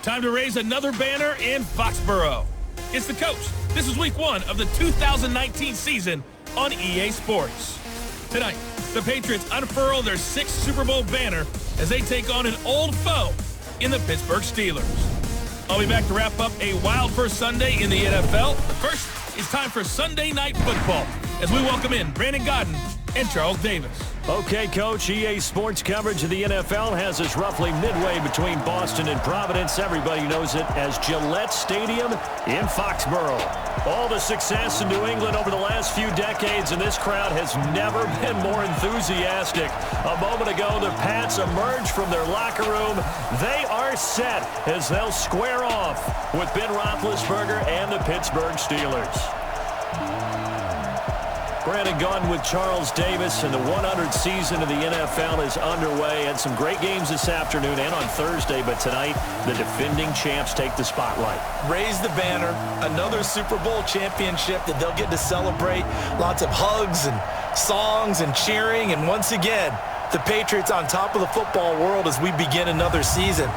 Time to raise another banner in Foxborough. It's the coach. This is week 1 of the 2019 season on EA Sports. Tonight, the Patriots unfurl their 6th Super Bowl banner as they take on an old foe in the Pittsburgh Steelers. I'll be back to wrap up a wild first Sunday in the NFL. But first, it's time for Sunday Night Football as we welcome in Brandon Godden and Charles Davis. Okay, Coach, EA Sports coverage of the NFL has us roughly midway between Boston and Providence. Everybody knows it as Gillette Stadium in Foxborough. All the success in New England over the last few decades, and this crowd has never been more enthusiastic. A moment ago, the Pats emerged from their locker room. They are set as they'll square off with Ben Roethlisberger and the Pittsburgh Steelers. Brandon Godden with Charles Davis, and the 100th season of the NFL is underway. Had some great games this afternoon and on Thursday, but tonight the defending champs take the spotlight. Raise the banner, another Super Bowl championship that they'll get to celebrate. Lots of hugs and songs and cheering, and once again, the Patriots on top of the football world as we begin another season.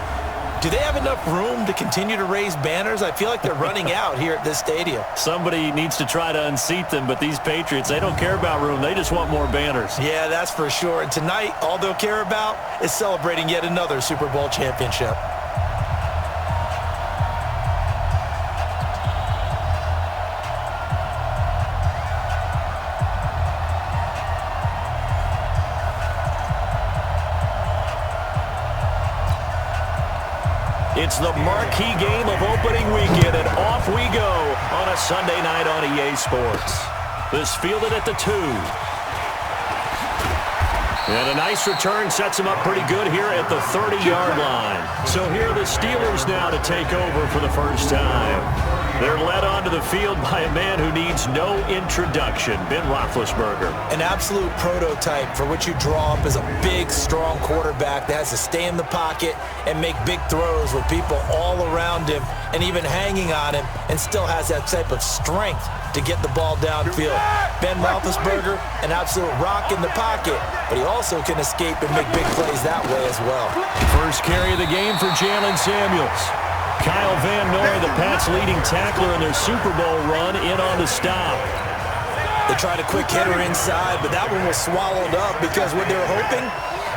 Do they have enough room to continue to raise banners? I feel like they're running out here at this stadium. Somebody needs to try to unseat them, but these Patriots, they don't care about room. They just want more banners. Yeah, that's for sure. And tonight, all they'll care about is celebrating yet another Super Bowl championship. It's the marquee game of opening weekend, and off we go on a Sunday night on EA Sports. This fielded at the 2. And a nice return sets him up pretty good here at the 30-yard line. So here are the Steelers now to take over for the first time. They're led onto the field by a man who needs no introduction, Ben Roethlisberger. An absolute prototype for what you draw up as a big, strong quarterback that has to stay in the pocket and make big throws with people all around him and even hanging on him, and still has that type of strength to get the ball downfield. Ben Roethlisberger, an absolute rock in the pocket, but he also can escape and make big plays that way as well. First carry of the game for Jalen Samuels. Kyle Van Noy, the Pats' leading tackler in their Super Bowl run, in on the stop. They tried a quick hitter inside, but that one was swallowed up because what they're hoping,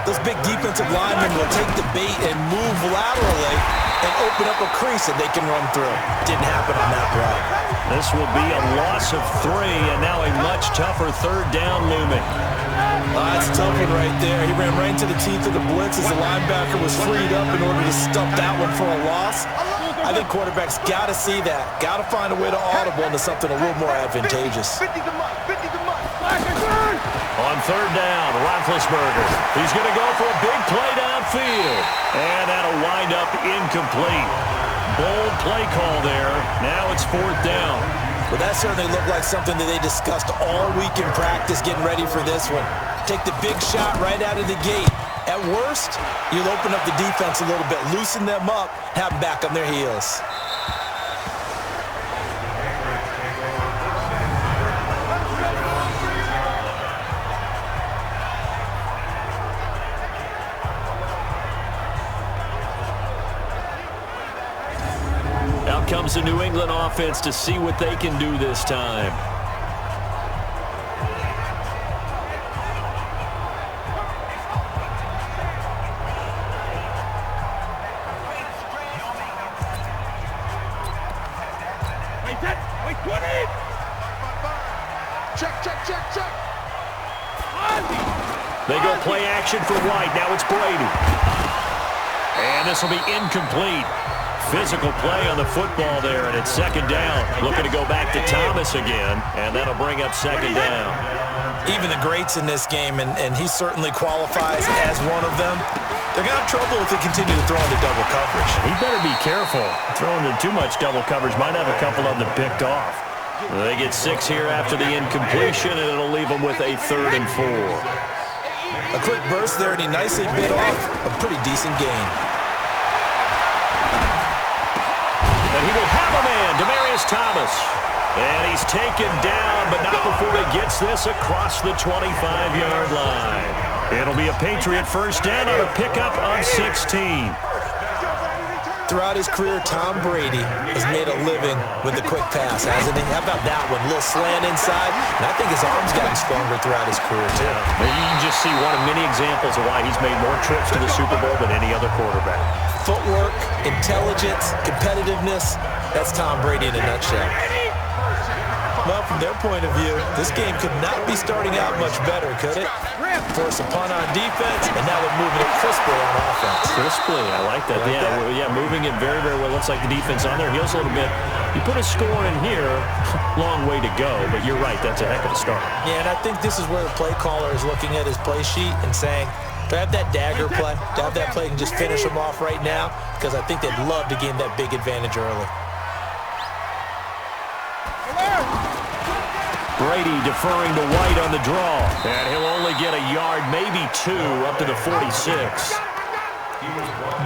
those big defensive linemen will take the bait and move laterally and open up a crease that they can run through. Didn't happen on that play. This will be a loss of 3, and now a much tougher third down looming. That's a tough one right there. He ran right into the teeth of the blitz as the linebacker was freed up in order to stop that one for a loss. I think quarterbacks got to see that. Got to find a way to audible into something a little more advantageous. On third down, Roethlisberger. He's going to go for a big play downfield. And that'll wind up incomplete. Bold play call there. Now it's 4th down. Well, that certainly looked like something that they discussed all week in practice, getting ready for this one. Take the big shot right out of the gate. At worst, you'll open up the defense a little bit, loosen them up, have them back on their heels. Out comes the New England offense to see what they can do this time. They go play action for White. Now it's Brady. And this will be incomplete. Physical play on the football there, and it's 2nd down. Looking to go back to Thomas again, and that'll bring up 2nd down. Even the greats in this game, and he certainly qualifies as one of them, they're going to have trouble if they continue to throw into double coverage. He better be careful. Throwing into too much double coverage might have a couple of them picked off. They get 6 here after the incompletion, and it'll leave them with a 3rd and 4. A quick burst there, and he nicely bit off a pretty decent gain. And he will have a man, Demaryius Thomas. And he's taken down, but not before he gets this across the 25-yard line. It'll be a Patriot first down on a pickup of 16. throughout his career, Tom Brady has made a living with the quick pass, hasn't he? How about that one? A little slant inside, and I think his arm's gotten stronger throughout his career, too. Yeah. You can just see one of many examples of why he's made more trips to the Super Bowl than any other quarterback. Footwork, intelligence, competitiveness, that's Tom Brady in a nutshell. Well, from their point of view, this game could not be starting out much better, could it? Force a punt on defense, and now they're moving it crisply on offense. Crisply, I like that. Yeah, moving it very, very well. Looks like the defense on their heels a little bit. You put a score in here, long way to go, but you're right, that's a heck of a start. Yeah, and I think this is where the play caller is looking at his play sheet and saying, do I have that dagger play? Do I have that play and just finish them off right now? Because I think they'd love to gain that big advantage early. Brady deferring to White on the draw. And he'll only get a yard, maybe 2, up to the 46.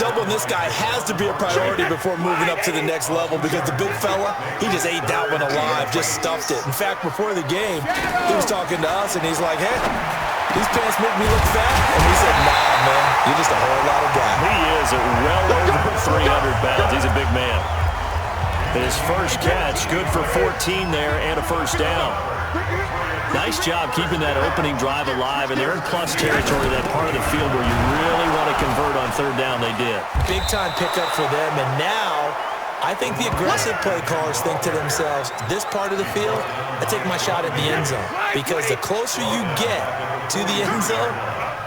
Doubling this guy has to be a priority before moving up to the next level because the big fella, he just ate that one alive, just stuffed it. In fact, before the game, he was talking to us, and he's like, hey, these pants make me look fat? And we said, nah, man, you're just a whole lot of guy. He is at well over 300 pounds. He's a big man. His first catch, good for 14 there and a first down. Nice job keeping that opening drive alive, and they're in plus territory, that part of the field where you really want to convert on third down. They did. Big-time pickup for them, and now I think the aggressive play callers think to themselves, this part of the field, I take my shot at the end zone, because the closer you get to the end zone,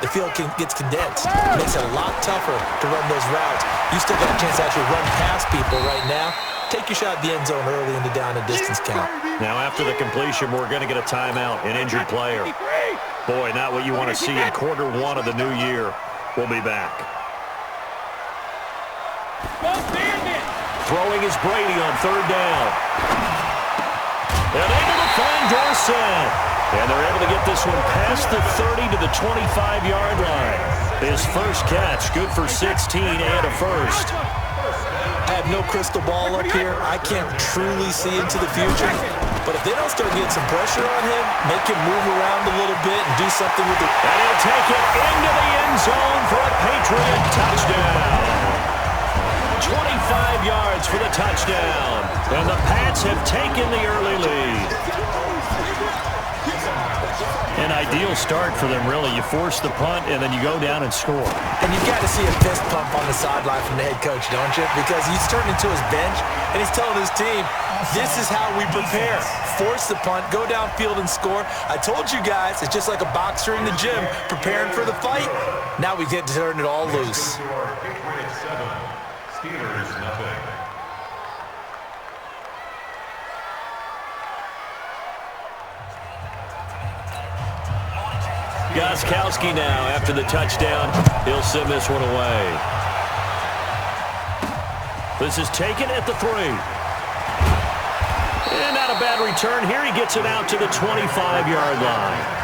the field gets condensed. It makes it a lot tougher to run those routes. You still got a chance to actually run past people right now. Take your shot at the end zone early in the down and distance count. Now after the completion, we're going to get a timeout, an injured player. Boy, not what you want to see in quarter 1 of the new year. We'll be back. Throwing is Brady on third down. And able to find Dorsett. And they're able to get this one past the 30 to the 25-yard line. His first catch, good for 16 and a first. I have no crystal ball up here. I can't truly see into the future. But if they don't start getting some pressure on him, make him move around a little bit and do something with it. And he'll take it into the end zone for a Patriot touchdown. 25 yards for the touchdown. And the Pats have taken the early lead. An ideal start for them, really. You force the punt, and then you go down and score. And you've got to see a fist pump on the sideline from the head coach, don't you? Because he's turned into his bench, and he's telling his team, this is how we prepare. Force the punt, go downfield and score. I told you guys, it's just like a boxer in the gym preparing for the fight. Now we get to turn it all loose. Gostkowski now after the touchdown. He'll send this one away. This is taken at the 3. And not a bad return here. He gets it out to the 25-yard line.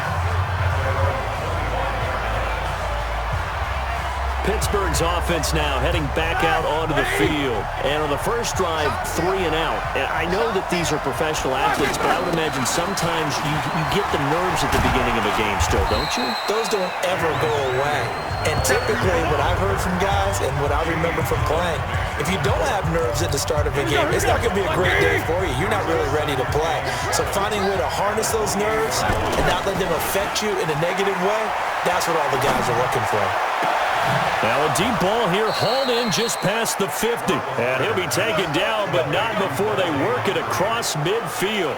Pittsburgh's offense now heading back out onto the field. And on the first drive, 3 and out. And I know that these are professional athletes, but I would imagine sometimes you get the nerves at the beginning of a game still, don't you? Those don't ever go away. And typically what I've heard from guys and what I remember from playing, if you don't have nerves at the start of a game, it's not going to be a great day for you. You're not really ready to play. So finding a way to harness those nerves and not let them affect you in a negative way, that's what all the guys are looking for. Now a deep ball here, hauled in just past the 50. And he'll be taken down, but not before they work it across midfield.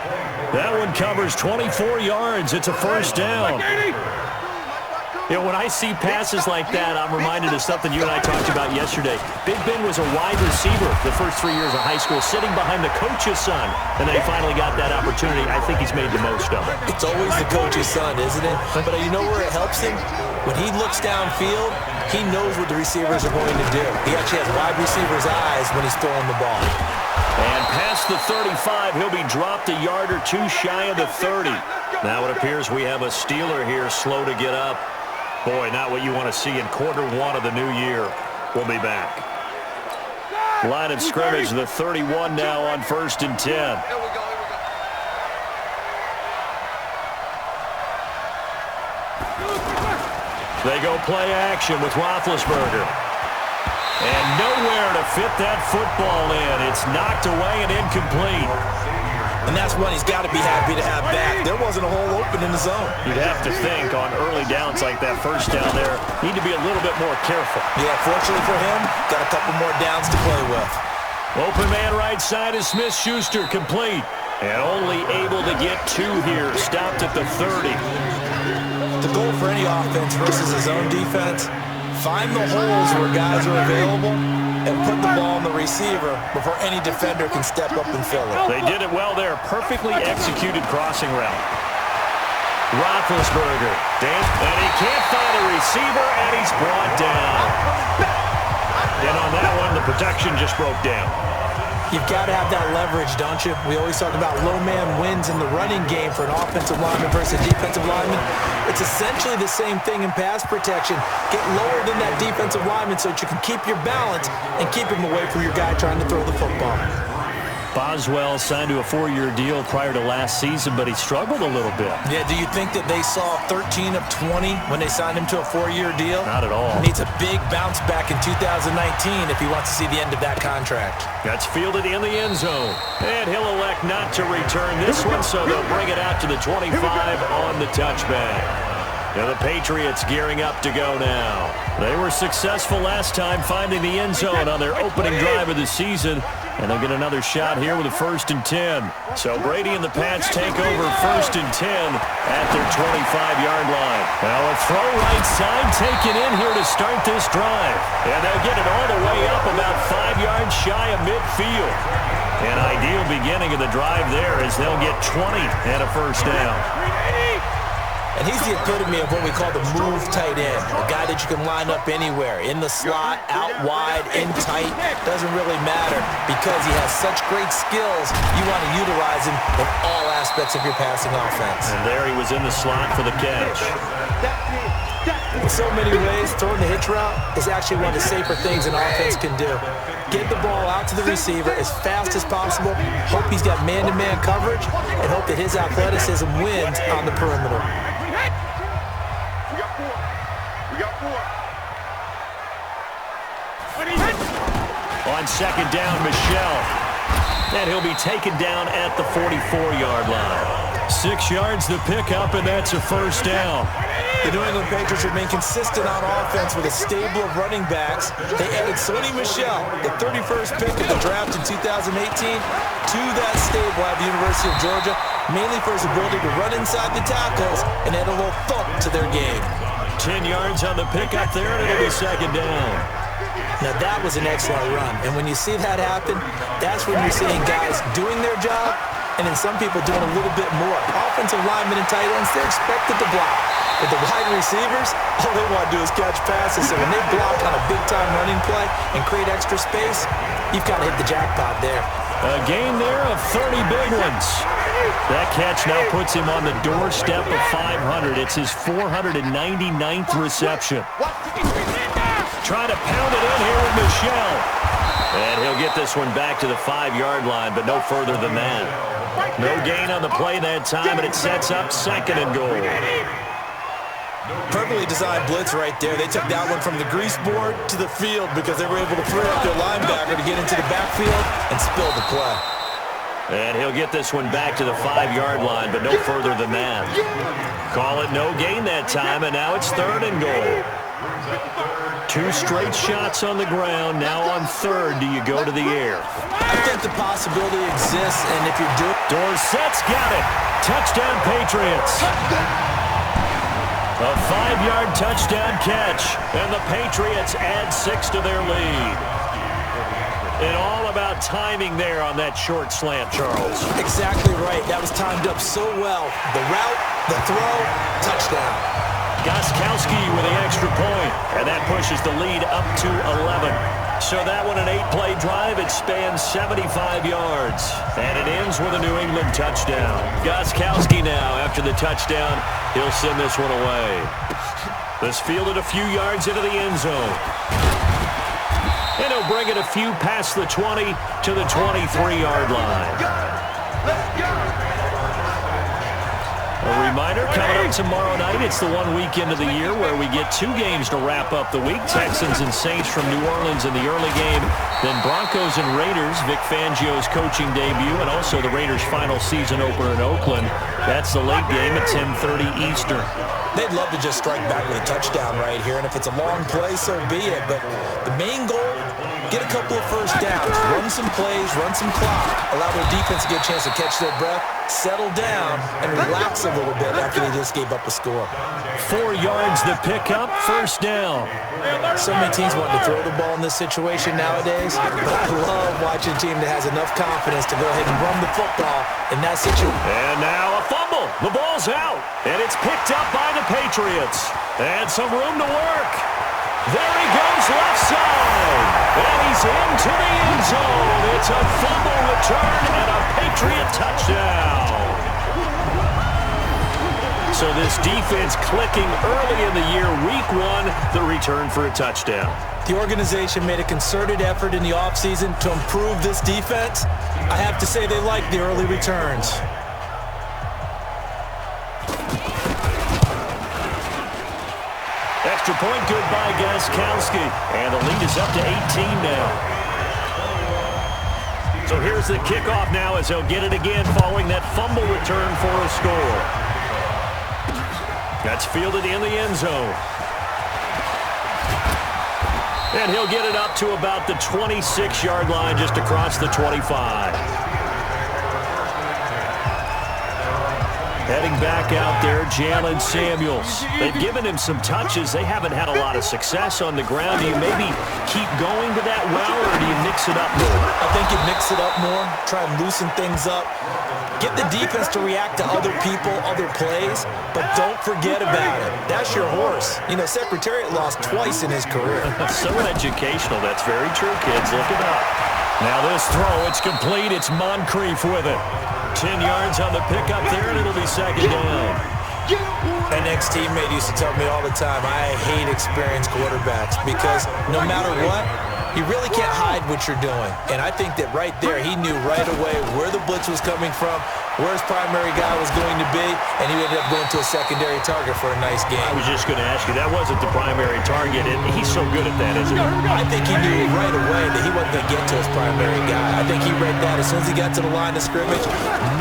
That one covers 24 yards. It's a first down. You know, when I see passes like that, I'm reminded of something you and I talked about yesterday. Big Ben was a wide receiver the first 3 years of high school, sitting behind the coach's son, and then he finally got that opportunity. I think he's made the most of it. It's always the coach's son, isn't it? But you know where it helps him? When he looks downfield, he knows what the receivers are going to do. He actually has wide receivers' eyes when he's throwing the ball. And past the 35, he'll be dropped a yard or 2 shy of the 30. Now it appears we have a Steeler here slow to get up. Boy, not what you want to see in quarter 1 of the new year. We'll be back. Line of scrimmage, the 31 now on 1st and 10. They go play action with Roethlisberger. And nowhere to fit that football in. It's knocked away and incomplete. And that's one he's got to be happy to have back. There wasn't a hole open in the zone. You'd have to think on early downs like that first down there, need to be a little bit more careful. Yeah, fortunately for him, got a couple more downs to play with. Open man right side is Smith-Schuster, complete. And only able to get 2 here, stopped at the 30. The goal for any offense versus his own defense, find the holes where guys are available and put the ball on the receiver before any defender can step up and fill it. They did it well there. Perfectly executed crossing route. Roethlisberger. And he can't find a receiver, and he's brought down. And on that one, the protection just broke down. You've got to have that leverage, don't you? We always talk about low man wins in the running game for an offensive lineman versus defensive lineman. It's essentially the same thing in pass protection. Get lower than that defensive lineman so that you can keep your balance and keep him away from your guy trying to throw the football. Boswell signed to a 4-year deal prior to last season, but he struggled a little bit. Yeah, do you think that they saw 13 of 20 when they signed him to a 4-year deal? Not at all. He needs a big bounce back in 2019 if he wants to see the end of that contract. That's fielded in the end zone. And he'll elect not to return this one, so they'll bring it out to the 25 on the touchback. Now the Patriots gearing up to go now. They were successful last time finding the end zone on their opening drive of the season, and they'll get another shot here with a 1st and 10. So Brady and the Pats take over 1st and 10 at their 25-yard line. Well, a throw right side taken in here to start this drive. And they'll get it all the way up about 5 yards shy of midfield. An ideal beginning of the drive there as they'll get 20 and a 1st down. And he's the epitome of what we call the move tight end. A guy that you can line up anywhere. In the slot, out wide, in tight. Doesn't really matter because he has such great skills. You want to utilize him in all aspects of your passing offense. And there he was in the slot for the catch. In so many ways, throwing the hitch route is actually one of the safer things an offense can do. Get the ball out to the receiver as fast as possible, hope he's got man-to-man coverage, and hope that his athleticism wins on the perimeter. On 2nd down, Michelle. And he'll be taken down at the 44-yard line. 6 yards the pickup, and that's a 1st down. The New England Patriots remain consistent on offense with a stable of running backs. They added Sony Michel, the 31st pick of the draft in 2018, to that stable at the University of Georgia, mainly for his ability to run inside the tackles and add a little thump to their game. 10 yards on the pickup there, and it'll be 2nd down. Now that was an excellent run, and when you see that happen, that's when you're seeing guys doing their job, and then some people doing a little bit more. Offensive linemen and tight ends, they're expected to block. But the wide receivers, all they want to do is catch passes, so when they block on a big-time running play and create extra space, you've got to hit the jackpot there. A gain there of 30 big ones. That catch now puts him on the doorstep of 500. It's his 499th reception. Trying to pound it in here with Michel. And he'll get this one back to the 5-yard line, but no further than that. No gain on the play that time, and it sets up 2nd and goal. Perfectly designed blitz right there. They took that one from the grease board to the field because they were able to free up their linebacker to get into the backfield and spill the play. And he'll get this one back to the 5-yard line, but no further than that. Call it no gain that time, and now it's 3rd and goal. 2 straight shots on the ground. Now on 3rd, do you go to the air? I think the possibility exists, and if you're doing... Dorsett's got it. Touchdown, Patriots. A 5-yard touchdown catch, and the Patriots add 6 to their lead. And all about timing there on that short slant, Charles. Exactly right. That was timed up so well. The route, the throw, touchdown. Gostkowski with the extra point, and that pushes the lead up to 11. So that one, an 8-play drive, it spans 75 yards, and it ends with a New England touchdown. Gostkowski now, after the touchdown, he'll send this one away. This fielded a few yards into the end zone. And he'll bring it a few past the 20 to the 23-yard line. A reminder, coming up tomorrow night, it's the one weekend of the year where we get 2 games to wrap up the week. Texans and Saints from New Orleans in the early game. Then Broncos and Raiders, Vic Fangio's coaching debut, and also the Raiders' final season opener in Oakland. That's the late game at 10:30 Eastern. They'd love to just strike back with a touchdown right here, and if it's a long play, so be it. But the main goal, get a couple of first downs, run some plays, run some clock, allow their defense to get a chance to catch their breath, settle down, and relax a little bit after they just gave up a score. 4 yards the pickup, first down. So many teams want to throw the ball in this situation nowadays, but I love watching a team that has enough confidence to go ahead and run the football in that situation. And now a fumble. The ball's out, and it's picked up by the Patriots. And some room to work. There he goes left side, and he's into the end zone. It's a fumble return and a Patriot touchdown. So this defense clicking early in the year, week 1, the return for a touchdown. The organization made a concerted effort in the offseason to improve this defense. I have to say they like the early returns. Extra point good by Gostkowski, and the lead is up to 18 now. So here's the kickoff now as they'll get it again following that fumble return for a score. That's fielded in the end zone. And he'll get it up to about the 26-yard line, just across the 25. Heading back out there, Jalen Samuels. They've given him some touches. They haven't had a lot of success on the ground. Do you maybe keep going to that well, or do you mix it up more? I think you mix it up more, try and loosen things up. Get the defense to react to other people, other plays, but don't forget about it. That's your horse. You know, Secretariat lost twice in his career. So educational. That's very true, kids. Look it up. Now this throw, it's complete. It's Moncrief with it. 10 yards on the pickup there, and it'll be second down. An ex-teammate used to tell me all the time, I hate experienced quarterbacks because no matter what, you really can't hide what you're doing. And I think that right there, he knew right away where the blitz was coming from, where his primary guy was going to be, and he ended up going to a secondary target for a nice game. I was just going to ask you, that wasn't the primary target, and he's so good at that, isn't he? I think he knew right away that he wasn't going to get to his primary guy. I think he read that as soon as he got to the line of scrimmage,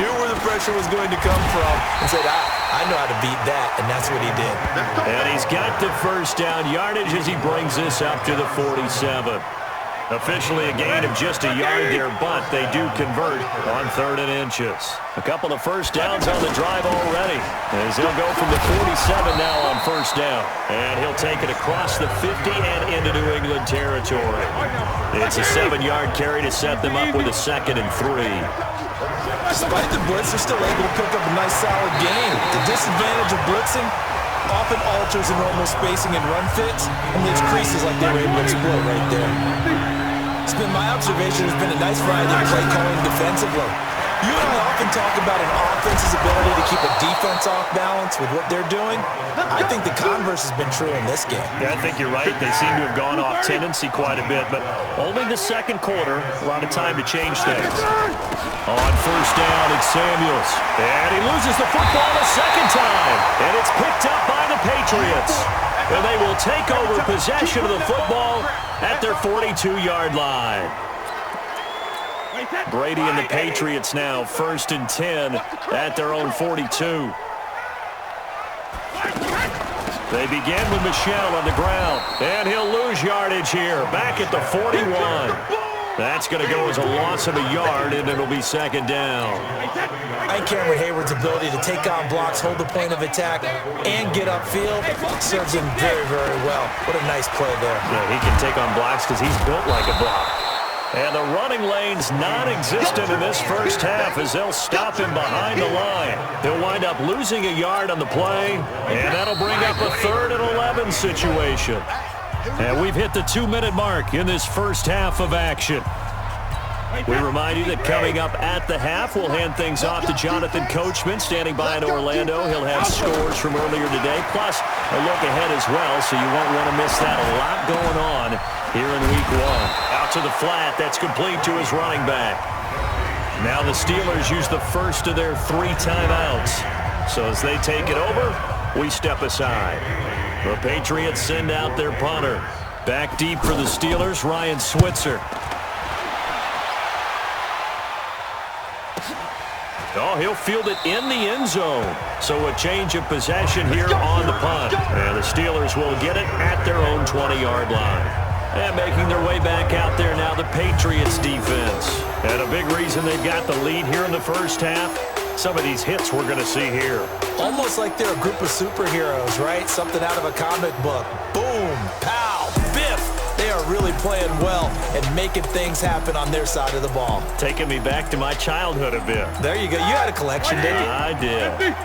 knew where the pressure was going to come from, and said, I know how to beat that, and that's what he did. And he's got the first down yardage as he brings this up to the 47. Officially a gain of just a yard there, but they do convert on 3rd and inches. A couple of first downs on the drive already, as he'll go from the 47 now on first down. And he'll take it across the 50 and into New England territory. It's a 7-yard carry to set them up with a 2nd and 3. Despite the blitz, they're still able to pick up a nice solid gain. The disadvantage of blitzing often alters the normal spacing and run fits, and leaves creases like they were able to exploit right there. It's been my observation there's been a nice variety of play calling defensively. You and I often talk about an offense's ability to keep a defense off balance with what they're doing. I think the converse has been true in this game. Yeah, I think you're right. They seem to have gone off tendency quite a bit, but only the second quarter, a lot of time to change things. On first down, it's Samuels. And he loses the football a second time. And it's picked up by the Patriots. And they will take over possession of the football at their 42-yard line. Brady and the Patriots now 1st and 10 at their own 42. They begin with Michel on the ground, and he'll lose yardage here, back at the 41. That's going to go as a loss of a yard, and it'll be 2nd down. I think Cameron Hayward's ability to take on blocks, hold the point of attack, and get upfield serves him very, very well. What a nice play there. Yeah, he can take on blocks because he's built like a block. And the running lane's non-existent in this first half as they'll stop him behind the line. He'll wind up losing a yard on the play, and that'll bring up a 3rd and 11 situation. And we've hit the 2-minute mark in this first half of action. We remind you that coming up at the half, we'll hand things off to Jonathan Coachman, standing by in Orlando. He'll have scores from earlier today, plus a look ahead as well, so you won't want to miss that. A lot going on here in week 1. Out to the flat, that's complete to his running back. Now the Steelers use the first of their 3 timeouts. So as they take it over, we step aside. The Patriots send out their punter. Back deep for the Steelers, Ryan Switzer. Oh, he'll field it in the end zone. So a change of possession here on the punt. And the Steelers will get it at their own 20-yard line. And making their way back out there now, the Patriots defense. And a big reason they've got the lead here in the first half, some of these hits we're going to see here. Almost like they're a group of superheroes, right? Something out of a comic book. Boom, pow, biff. They are really playing well and making things happen on their side of the ball. Taking me back to my childhood a bit. There you go. You had a collection, didn't you? I did.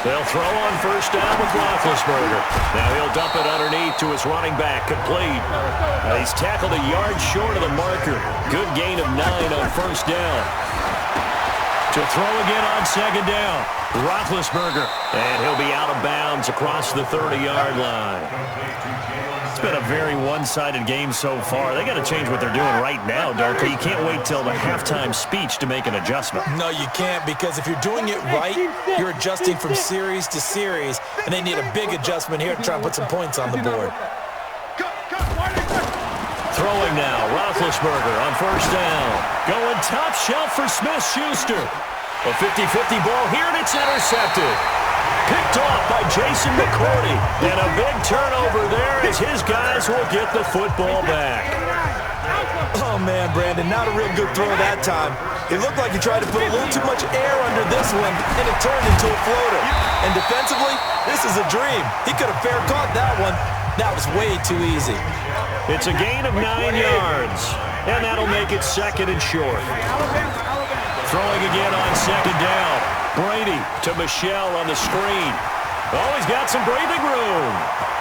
They'll throw on first down with Roethlisberger. Now he'll dump it underneath to his running back, complete. He's tackled a yard short of the marker. Good gain of 9 on first down. To throw again on second down, Roethlisberger. And he'll be out of bounds across the 30-yard line. It's been a very one-sided game so far. They got to change what they're doing right now, don't they? You can't wait till the halftime speech to make an adjustment. No, you can't, because if you're doing it right, you're adjusting from series to series, and they need a big adjustment here to try and put some points on the board. Throwing now, Roethlisberger on first down. Going top shelf for Smith-Schuster. A 50-50 ball here, and it's intercepted. Picked off by Jason McCourty. And a big turnover there as his guys will get the football back. Oh, man, Brandon, not a real good throw that time. It looked like he tried to put a little too much air under this one, and it turned into a floater. And defensively, this is a dream. He could have fair caught that one. That was way too easy. It's a gain of 9 yards, and that'll make it second and short. Throwing again on second down. Brady to Michelle on the screen. Oh, he's got some breathing room.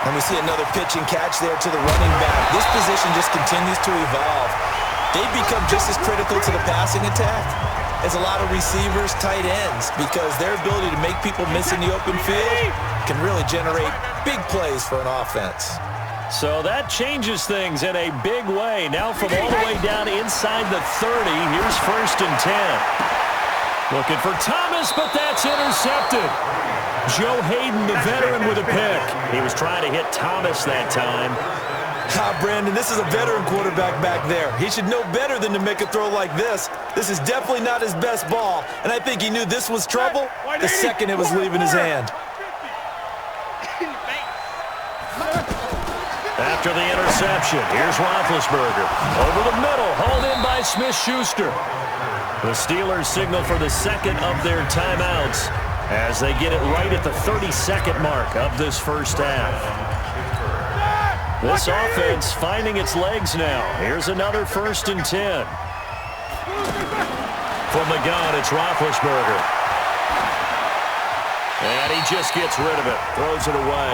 And we see another pitch and catch there to the running back. This position just continues to evolve. They've become just as critical to the passing attack as a lot of receivers, tight ends, because their ability to make people miss in the open field can really generate big plays for an offense. So that changes things in a big way. Now from all the way down inside the 30, here's first and 10. Looking for Thomas, but that's intercepted. Joe Hayden, the veteran, with a pick. He was trying to hit Thomas that time. Brandon, this is a veteran quarterback back there. He should know better than to make a throw like this. This is definitely not his best ball, and I think he knew this was trouble the second it was leaving his hand. After the interception, here's Roethlisberger. Over the middle, hauled in by Smith-Schuster. The Steelers signal for the second of their timeouts as they get it right at the 30-second mark of this first half. This offense finding its legs now. Here's another first and 10. From the gun, it's Roethlisberger. And he just gets rid of it, throws it away.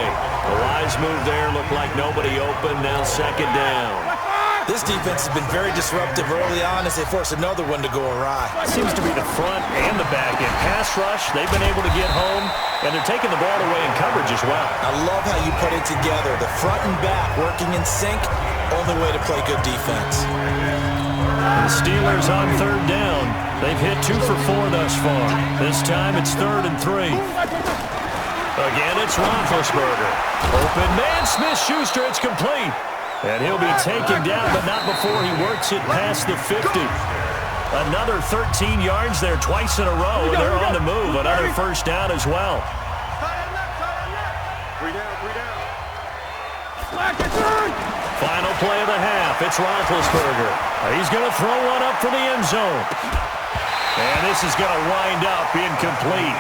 The wise move there, looked like nobody open, now second down. This defense has been very disruptive early on as they force another one to go awry. Seems to be the front and the back end. Pass rush, they've been able to get home, and they're taking the ball away in coverage as well. I love how you put it together. The front and back working in sync, only way to play good defense. The Steelers on third down. They've hit 2 for 4 thus far. This time it's 3rd and 3. Again, it's Roethlisberger. Open man, Smith-Schuster, it's complete. And he'll be taken down, but not before he works it past the 50. Another 13 yards there twice in a row, and they're on the move. Another first down as well. Final play of the half. It's Roethlisberger. He's going to throw one up for the end zone. And this is going to wind up incomplete.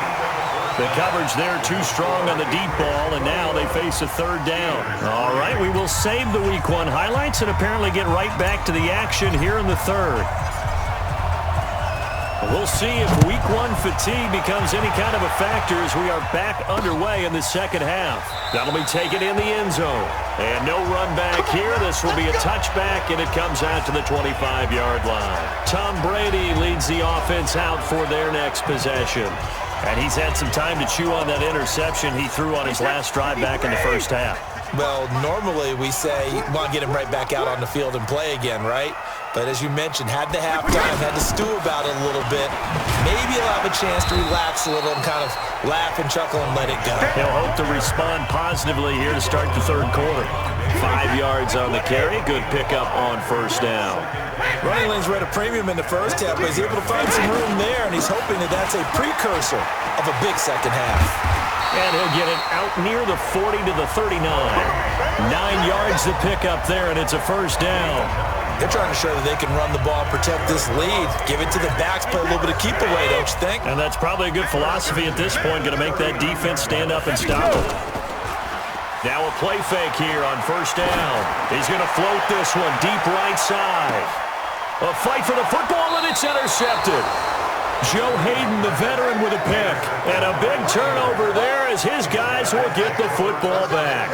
The coverage there too strong on the deep ball, and now they face a third down. All right, we will save the Week 1 highlights and apparently get right back to the action here in the third. We'll see if Week 1 fatigue becomes any kind of a factor as we are back underway in the second half. That'll be taken in the end zone. And no run back here. This will be a touchback, and it comes out to the 25-yard line. Tom Brady leads the offense out for their next possession. And he's had some time to chew on that interception he threw on his last drive back in the first half. Well, normally we say you want to get him right back out on the field and play again, right? But as you mentioned, had the halftime, had to stew about it a little bit. Maybe he'll have a chance to relax a little and kind of laugh and chuckle and let it go. He'll hope to respond positively here to start the third quarter. 5 yards on the carry. Good pickup on first down. Running lanes were at a premium in the first half, but he's able to find some room there, and he's hoping that that's a precursor of a big second half. And he'll get it out near the 40 to the 39. 9 yards to pick up there, and it's a first down. They're trying to show that they can run the ball, protect this lead, give it to the backs, play a little bit of keep away, don't you think? And that's probably a good philosophy at this point, going to make that defense stand up and stop it. Now a play fake here on first down. He's going to float this one deep right side. A fight for the football, and it's intercepted. Joe Hayden, the veteran, with a pick. And a big turnover there as his guys will get the football back.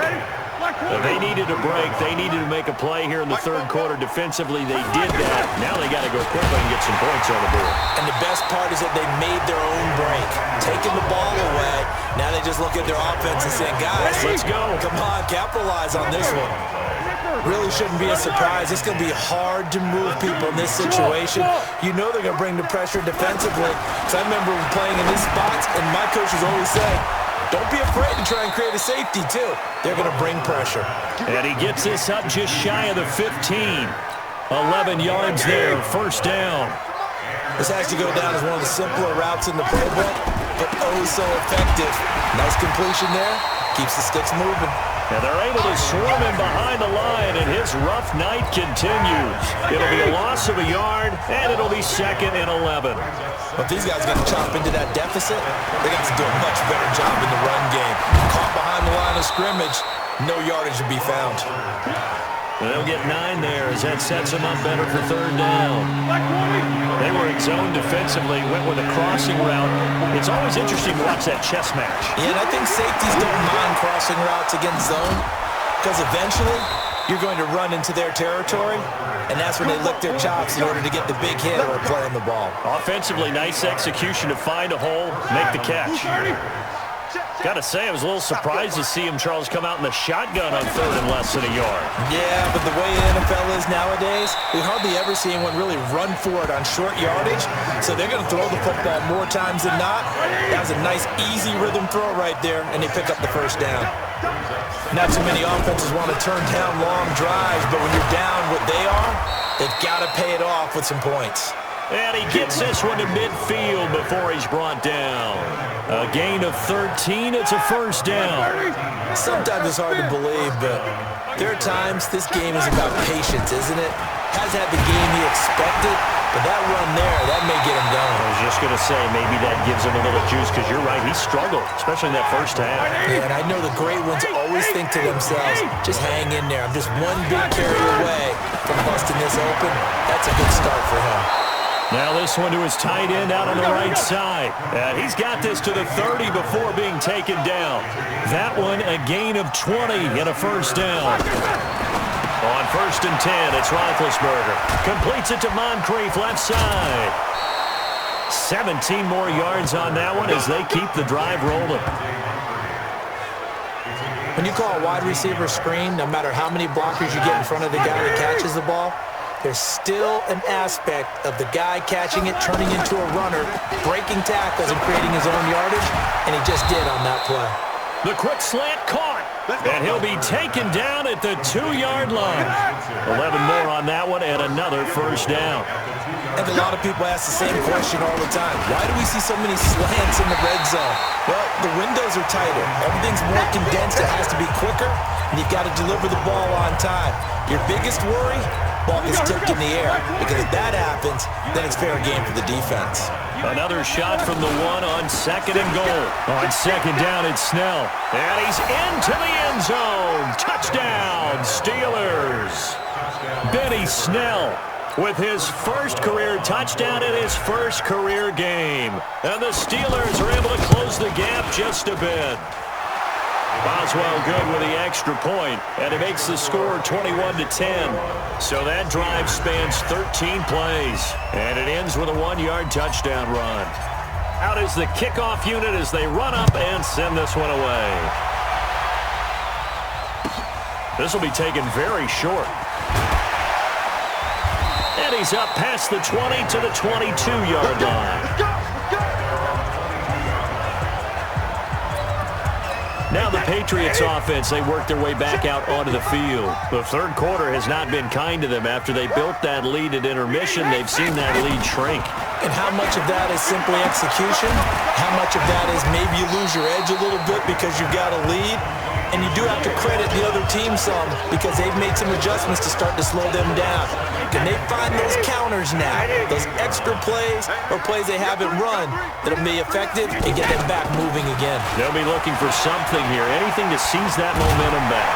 They needed a break. They needed to make a play here in the third quarter. Defensively, they did that. Now they got to go quickly and get some points on the board. And the best part is that they made their own break. Taking the ball away, now they just look at their offense and say, guys, let's go. Come on, capitalize on this one. Really shouldn't be a surprise. It's going to be hard to move people in this situation. You know they're going to bring the pressure defensively. So I remember playing in these spots, and my coaches always say, don't be afraid to try and create a safety, too. They're going to bring pressure. And he gets this up just shy of the 15. 11 yards there, first down. This has to go down as one of the simpler routes in the playbook, but oh so effective. Nice completion there. Keeps the sticks moving. And they're able to swarm him behind the line, and his rough night continues. It'll be a loss of a yard, and it'll be 2nd and 11. But these guys got to chop into that deficit. They got to do a much better job in the run game. Caught behind the line of scrimmage, no yardage to be found. They'll get 9 there as that sets them up better for third down. They were in zone defensively, went with a crossing route. It's always interesting to watch that chess match. Yeah, and I think safeties don't mind crossing routes against zone because eventually you're going to run into their territory, and that's when they lick their chops in order to get the big hit or play on the ball. Offensively, nice execution to find a hole, make the catch. Got to say, I was a little surprised to see him, Charles, come out in the shotgun on third and less than a yard. Yeah, but the way the NFL is nowadays, we hardly ever see anyone really run for it on short yardage, so they're going to throw the football more times than not. That was a nice, easy rhythm throw right there, and they pick up the first down. Not too many offenses want to turn down long drives, but when you're down what they are, they've got to pay it off with some points. And he gets this one to midfield before he's brought down. A gain of 13, it's a first down. Sometimes it's hard to believe, but there are times this game is about patience, isn't it? Has had the game he expected, but that run there, that may get him going. I was just going to say, maybe that gives him a little juice, because you're right, he struggled, especially in that first half. And I know the great ones always think to themselves, just hang in there. I'm just one big carry away from busting this open. That's a good start for him. Now this one to his tight end out on the right side. And he's got this to the 30 before being taken down. That one a gain of 20 and a first down. On 1st and 10, it's Roethlisberger. Completes it to Moncrief left side. 17 more yards on that one as they keep the drive rolling. When you call a wide receiver screen, no matter how many blockers you get in front of the guy that catches the ball, there's still an aspect of the guy catching it, turning into a runner, breaking tackles and creating his own yardage, and he just did on that play. The quick slant caught, and he'll be taken down at the 2-yard line. 11 more on that one, and another first down. And a lot of people ask the same question all the time. Why do we see so many slants in the red zone? Well, the windows are tighter. Everything's more condensed. It has to be quicker, and you've got to deliver the ball on time. Your biggest worry? Ball gets tipped in the air, because if that happens, then it's fair game for the defense. Another shot from the 1 on 2nd and goal. On 2nd down, it's Snell. And he's into the end zone. Touchdown, Steelers. Benny Snell with his first career touchdown in his first career game. And the Steelers are able to close the gap just a bit. Boswell good with the extra point, and it makes the score 21-10. So that drive spans 13 plays, and it ends with a 1-yard touchdown run. Out is the kickoff unit as they run up and send this one away. This will be taken very short. And he's up past the 20 to the 22-yard line. Now the Patriots offense, they work their way back out onto the field. The third quarter has not been kind to them. After they built that lead at intermission, they've seen that lead shrink. And how much of that is simply execution? How much of that is maybe you lose your edge a little bit because you've got a lead? And you do have to credit the other team some because they've made some adjustments to start to slow them down. Can they find those counters now, those extra plays or plays they haven't run that'll be effective and get them back moving again? They'll be looking for something here, anything to seize that momentum back.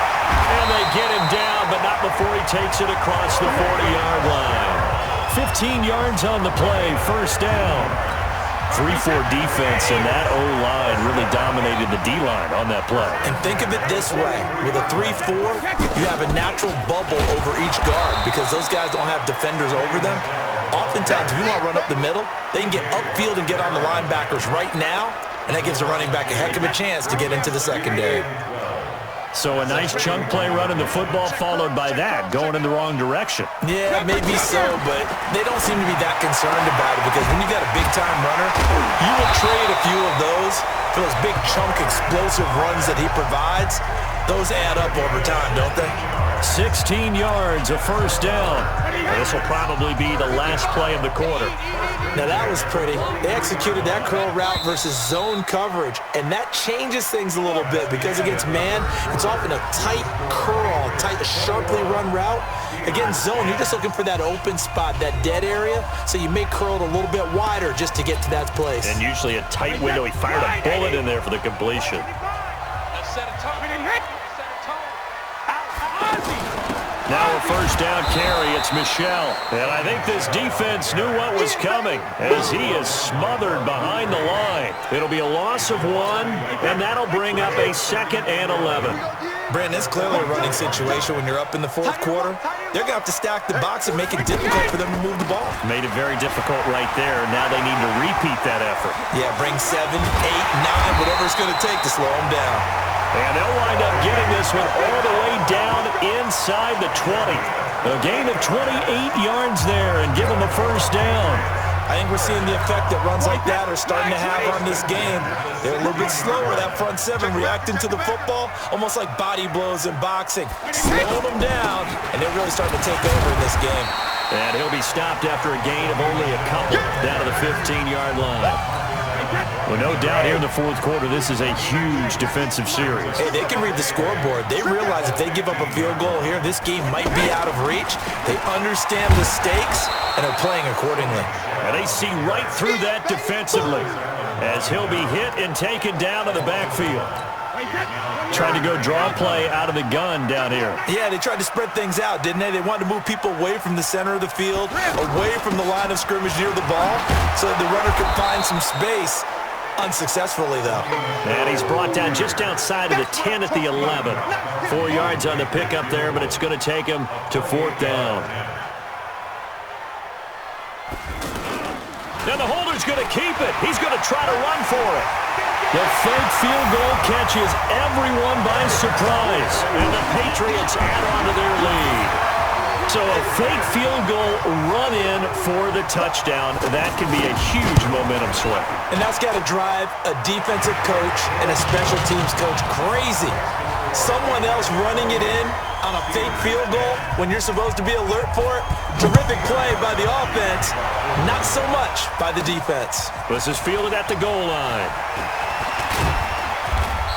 And they get him down, but not before he takes it across the 40-yard line. 15 yards on the play, first down. 3-4 defense, and that O-line really dominated the D-line on that play. And think of it this way. With a 3-4, you have a natural bubble over each guard because those guys don't have defenders over them. Oftentimes, if you want to run up the middle, they can get upfield and get on the linebackers right now, and that gives the running back a heck of a chance to get into the secondary. So a nice chunk play running the football followed by that, going in the wrong direction. Yeah, maybe so, but they don't seem to be that concerned about it because when you got a big-time runner, you will trade a few of those for those big chunk explosive runs that he provides. Those add up over time, don't they? 16 yards, a first down. This will probably be the last play of the quarter. Now that was pretty. They executed that curl route versus zone coverage, and that changes things a little bit because against man, it's often a tight curl, tight, sharply run route. Against zone, you're just looking for that open spot, that dead area, so you may curl it a little bit wider just to get to that place. And usually a tight window. He fired a bullet in there for the completion. Now a first down carry, it's Michel. And I think this defense knew what was coming as he is smothered behind the line. It'll be a loss of 1, and that'll bring up a 2nd and 11. Brandon, it's clearly a running situation when you're up in the fourth quarter. They're going to have to stack the box and make it difficult for them to move the ball. Made it very difficult right there. Now they need to repeat that effort. Yeah, bring 7, 8, 9, whatever it's going to take to slow them down. And they'll wind up getting this one all the way down inside the 20. A gain of 28 yards there and give them a first down. I think we're seeing the effect that runs like that are starting to have on this game. They're a little bit slower, that front 7, reacting to the football, almost like body blows in boxing. Slow them down, and they're really starting to take over in this game. And he'll be stopped after a gain of only a couple down to the 15-yard line. Well, no doubt here in the fourth quarter, this is a huge defensive series. Hey, they can read the scoreboard. They realize if they give up a field goal here, this game might be out of reach. They understand the stakes, and are playing accordingly. And they see right through that defensively as he'll be hit and taken down to the backfield. Trying to go draw play out of the gun down here. Yeah, they tried to spread things out, didn't they? They wanted to move people away from the center of the field, away from the line of scrimmage near the ball, so that the runner could find some space. Unsuccessfully, though. And he's brought down just outside of the 10 at the 11. 4 yards on the pickup there, but it's going to take him to 4th down. Now the holder's going to keep it. He's going to try to run for it. The fake field goal catches everyone by surprise, and the Patriots add on to their lead. So a fake field goal run in for the touchdown. That can be a huge momentum swing. And that's got to drive a defensive coach and a special teams coach crazy. Someone else running it in on a fake field goal when you're supposed to be alert for it. Terrific play by the offense, not so much by the defense. This is fielded at the goal line.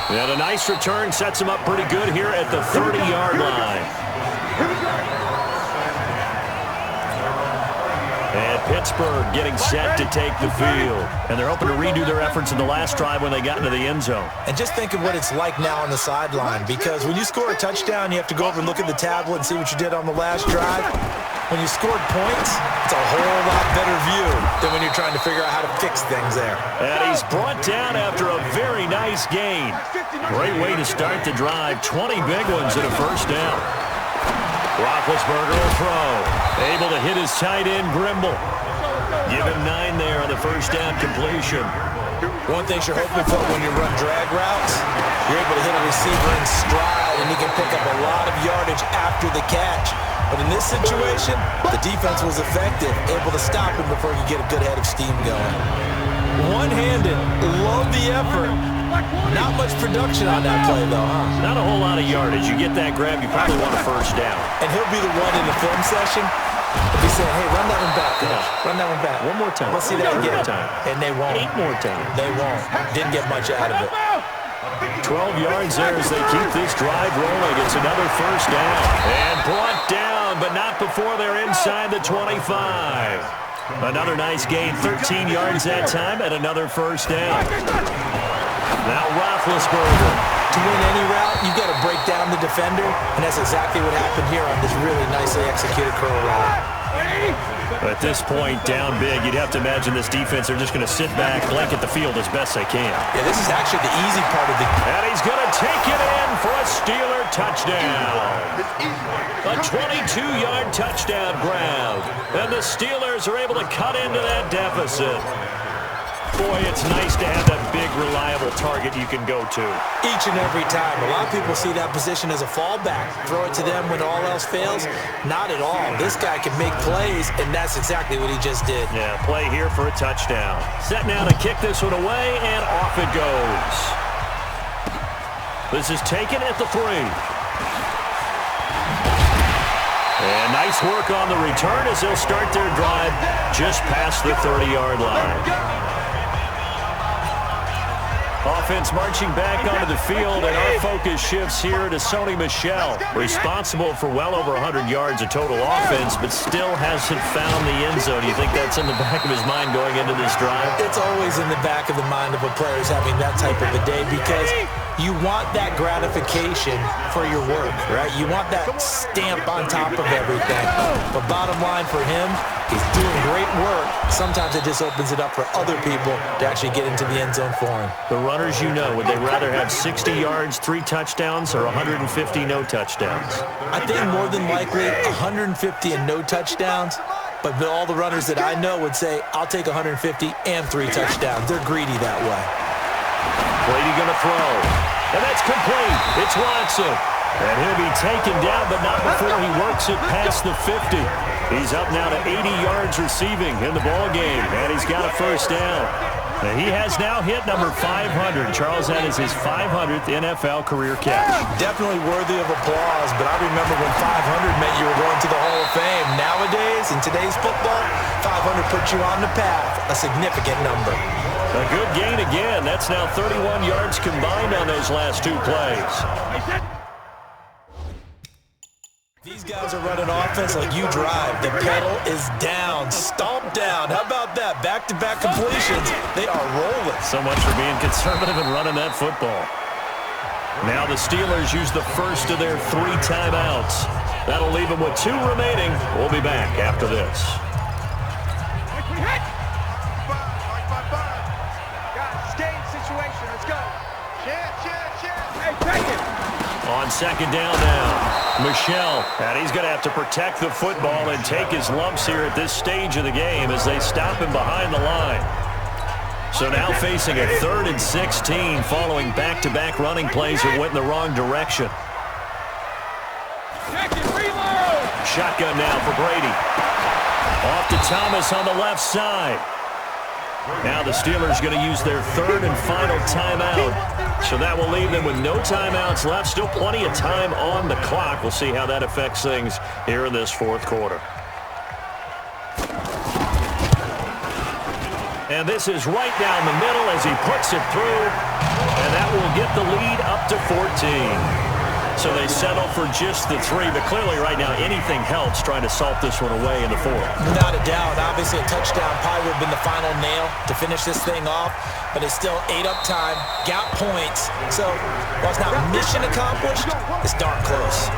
And a nice return sets him up pretty good here at the 30-yard line. And Pittsburgh getting set to take the field. And they're hoping to redo their efforts in the last drive when they got into the end zone. And just think of what it's like now on the sideline, because when you score a touchdown, you have to go over and look at the tablet and see what you did on the last drive. When you scored points, it's a whole lot better view than when you're trying to figure out how to fix things there. And he's brought down after a very nice gain. Great way to start the drive. 20 big ones at a first down. Roethlisberger will throw. Able to hit his tight end, Grimble. Give him 9 there on the first down completion. One thing you're hoping for when you run drag routes, you're able to hit a receiver in stride and he can pick up a lot of yardage after the catch. But in this situation, the defense was effective, able to stop him before he could get a good head of steam going. One-handed, love the effort. Not much production on that play, though, huh? Not a whole lot of yardage. You get that grab, you probably want a first down. And he'll be the one in the film session. He'll be saying, hey, run that one back, coach. Run that one back. One more time. Let's see that again. Time. And they won't. 8 more times. They won't. Didn't get much out of it. 12 yards there as they keep this drive rolling. It's another first down. And brought down, but not before they're inside the 25. Another nice gain, 13 yards that time, and another first down. Now Roethlisberger. To win any route, you've got to break down the defender, and that's exactly what happened here on this really nicely executed curl route. At this point, down big, you'd have to imagine this defense, they're just going to sit back, blanket the field as best they can. Yeah, this is actually the easy part of the... And he's going to take it in for a Steeler touchdown. A 22-yard touchdown grab. And the Steelers are able to cut into that deficit. Boy, it's nice to have that big, reliable target you can go to. Each and every time. A lot of people see that position as a fallback. Throw it to them when all else fails. Not at all. This guy can make plays, and that's exactly what he just did. Yeah, play here for a touchdown. Set now to kick this one away, and off it goes. This is taken at the 3. And nice work on the return as they'll start their drive just past the 30-yard line. Offense marching back onto the field, and our focus shifts here to Sony Michel, responsible for well over 100 yards of total offense, but still hasn't found the end zone. Do you think that's in the back of his mind going into this drive? It's always in the back of the mind of a player who's having that type of a day, because you want that gratification for your work, right? You want that stamp on top of everything. But bottom line for him, he's doing great work. Sometimes it just opens it up for other people to actually get into the end zone for him. The runners, you know, would they rather have 60 yards, 3 touchdowns, or 150 no touchdowns? I think more than likely 150 and no touchdowns. But all the runners that I know would say, I'll take 150 and 3 touchdowns. They're greedy that way. Brady going to throw. And that's complete. It's Watson. And he'll be taken down, but not before he works it past the 50. He's up now to 80 yards receiving in the ball game, and he's got a first down. And he has now hit number 500. Charles, that is his 500th NFL career catch. Definitely worthy of applause, but I remember when 500 meant you were going to the Hall of Fame. Nowadays, in today's football, 500 puts you on the path, a significant number. A good gain again. That's now 31 yards combined on those last 2 plays. These guys are running offense like you drive. The pedal is down, stomped down. How about that? Back-to-back completions. They are rolling. So much for being conservative and running that football. Now the Steelers use the first of their 3 timeouts. That'll leave them with 2 remaining. We'll be back after this. On second down now, Michel, and he's going to have to protect the football and take his lumps here at this stage of the game as they stop him behind the line. So now facing a 3rd and 16 following back-to-back running plays that went in the wrong direction. Shotgun now for Brady. Off to Thomas on the left side. Now the Steelers going to use their 3rd and final timeout. So that will leave them with no timeouts left. Still plenty of time on the clock. We'll see how that affects things here in this 4th quarter. And this is right down the middle as he puts it through. And that will get the lead up to 14. So they settle for just the 3, but clearly right now anything helps trying to salt this one away in the 4th. Not a doubt. Obviously a touchdown probably would have been the final nail to finish this thing off, but it's still 8 up time, got points. So while it's not mission accomplished, it's darn close.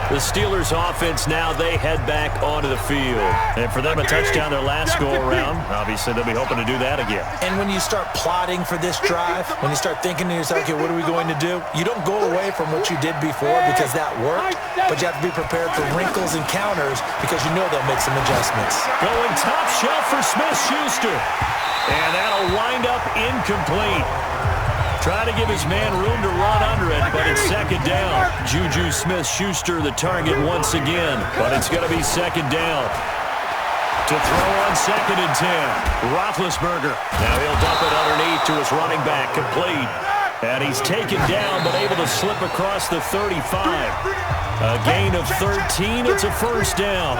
The Steelers offense now, they head back onto the field. And for them, a touchdown their last go-around. Obviously, they'll be hoping to do that again. And when you start plotting for this drive, when you start thinking to yourself, okay, what are we going to do? You don't go away from what you did before because that worked, but you have to be prepared for wrinkles and counters because you know they'll make some adjustments. Going top shelf for Smith-Schuster. And that'll wind up incomplete. Trying to give his man room to run under it, but it's second down. Juju Smith-Schuster the target once again, but it's going to be second down. To throw on 2nd and 10. Roethlisberger. Now he'll dump it underneath to his running back, complete. And he's taken down, but able to slip across the 35. A gain of 13. It's a first down.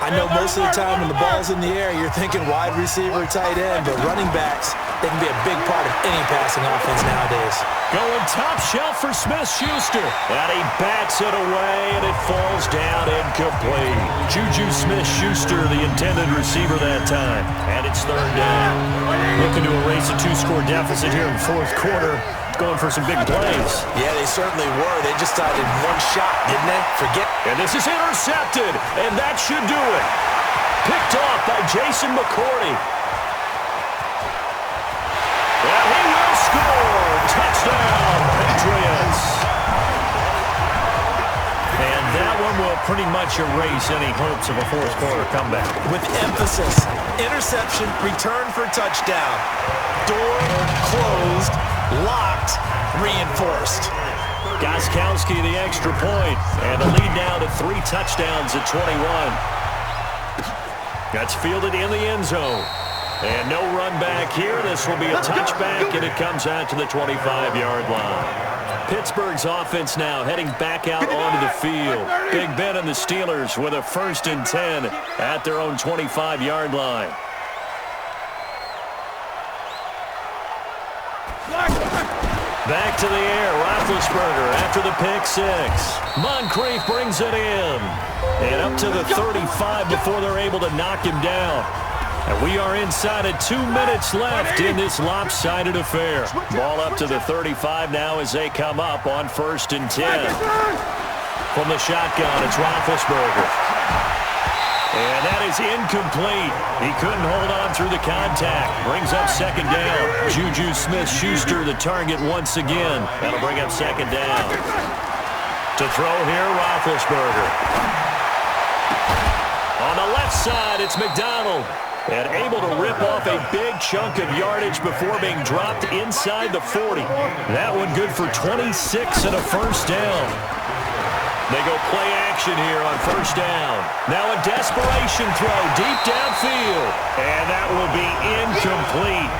I know most of the time when the ball's in the air, you're thinking wide receiver, tight end, but running backs, they can be a big part of any passing offense nowadays. Going top shelf for Smith-Schuster. And he bats it away, and it falls down incomplete. Juju Smith-Schuster, the intended receiver that time. And it's third down. Looking to erase a 2-score deficit here in the fourth quarter. Going for some big plays. Yeah, they certainly were. They just started one shot, didn't they? And this is intercepted, and that should do it. Picked off by Jason McCourty. And he will score. Touchdown, Patriots. And that one will pretty much erase any hopes of a fourth quarter comeback. With emphasis, interception, return for touchdown. Door closed, locked, reinforced. Gostkowski the extra point, and the lead now to 3 touchdowns at 21. That's fielded in the end zone. And no run back here. This will be a touchback, and it comes out to the 25-yard line. Pittsburgh's offense now heading back out onto the field. Big Ben and the Steelers with a 1st and 10 at their own 25-yard line. Back to the air, Roethlisberger after the pick 6. Moncrief brings it in. And up to the 35 before they're able to knock him down. And we are inside of 2 minutes left in this lopsided affair. Ball up to the 35 now as they come up on 1st and 10. From the shotgun, it's Roethlisberger. And that is incomplete. He couldn't hold on through the contact. Brings up 2nd down. Juju Smith-Schuster the target once again. That'll bring up 2nd down. To throw here, Roethlisberger. On the left side, it's McDonald. And able to rip off a big chunk of yardage before being dropped inside the 40. That one good for 26 and a first down. They go play action here on 1st down. Now a desperation throw deep downfield. And that will be incomplete.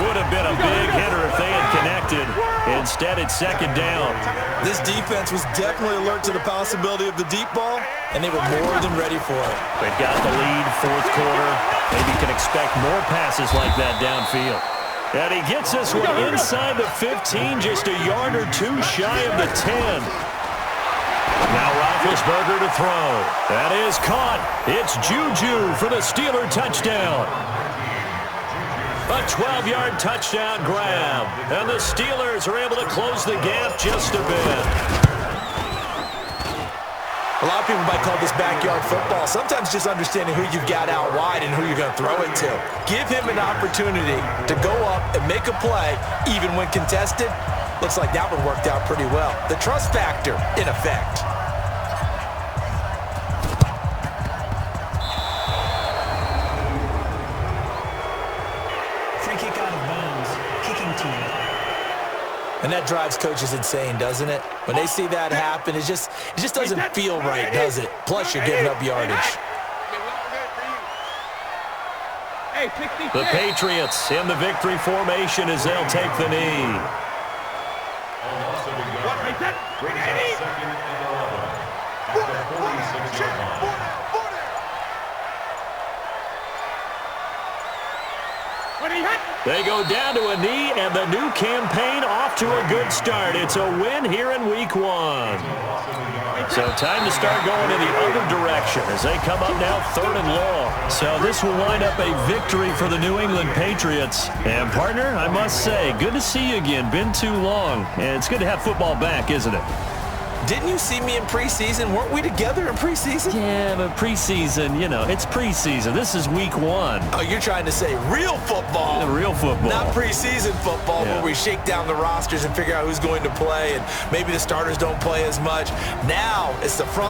Would have been a big hitter if they had connected. Instead, it's 2nd down. This defense was definitely alert to the possibility of the deep ball, and they were more than ready for it. They've got the lead, fourth quarter. Maybe can expect more passes like that downfield. And he gets this one inside the 15, just a yard or 2 shy of the 10. Now Roethlisberger to throw. That is caught. It's Juju for the Steeler touchdown. A 12-yard touchdown grab. And the Steelers are able to close the gap just a bit. A lot of people might call this backyard football. Sometimes just understanding who you've got out wide and who you're going to throw it to. Give him an opportunity to go up and make a play, even when contested. Looks like that one worked out pretty well. The trust factor in effect. Free kick out of bounds. Kicking team. And that drives coaches insane, doesn't it? When they see that happen, it just doesn't feel right, does it? Plus, you're giving up yardage. The Patriots in the victory formation as they'll take the knee. They go down to a knee, and the new campaign off to a good start. It's a win here in Week 1. So time to start going in the other direction as they come up now 3rd and long. So this will wind up a victory for the New England Patriots. And partner, I must say, good to see you again. Been too long. And it's good to have football back, isn't it? Didn't you see me in preseason? Weren't we together in preseason? Yeah, but preseason, you know, it's preseason. This is Week 1. Oh, you're trying to say real football. Real football. Not preseason football where we shake down the rosters and figure out who's going to play, and maybe the starters don't play as much. Now it's the front.